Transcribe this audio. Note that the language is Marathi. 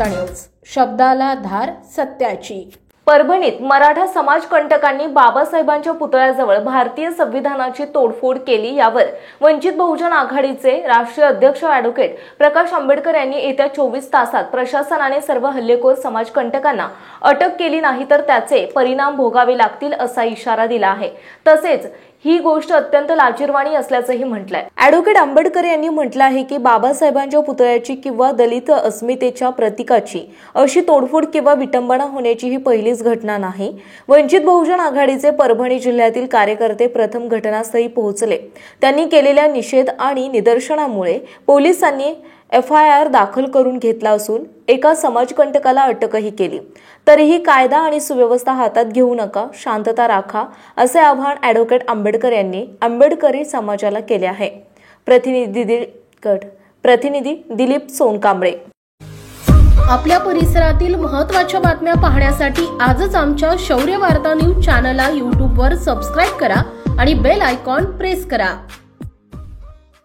वार्ता न्यूज, शब्दाला धार सत्याची। परभणीत मराठा समाजकंटकांनी बाबासाहेबांच्या पुतळ्याजवळ भारतीय संविधानाची तोडफोड केली। यावर वंचित बहुजन आघाडीचे राष्ट्रीय अध्यक्ष ॲडव्होकेट प्रकाश आंबेडकर यांनी येत्या 24 तासात प्रशासनाने सर्व हल्लेखोर समाजकंटकांना अटक केली नाही तर त्याचे परिणाम भोगावे लागतील असा इशारा दिला आहे। तसेच ही गोष्ट अत्यंत लाजिरवाणी असल्याचंही म्हटलंय। ॲडव्होकेट आंबेडकर यांनी म्हटलं आहे की बाबासाहेबांच्या पुतळ्याची किंवा दलित अस्मितेच्या प्रतीकाची अशी तोडफोड किंवा विटंबना होण्याची ही पहिलीच घटना नाही। वंचित बहुजन आघाडीचे परभणी जिल्ह्यातील कार्यकर्ते प्रथम घटनास्थळी पोहोचले। त्यांनी केलेल्या निषेध आणि निदर्शनामुळे पोलिसांनी FIR दाखल करून घेतला असून एका समाजकंटकाला अटकही केली। तरीही कायदा आणि सुव्यवस्था हातात घेऊ नका, शांतता राखा असे आवाहन ॲडव्होकेट आंबेडकर यांनी आंबेडकरी समाजाला केले आहे। प्रतिनिधी दिलीप सोनकांबळे। आपल्या परिसरातील महत्त्वाच्या बातम्या पाहण्यासाठी आजच आमच्या शौर्य वार्ता न्यूज चॅनलला YouTube वर सबस्क्राइब करा आणि बेल आयकॉन प्रेस करा।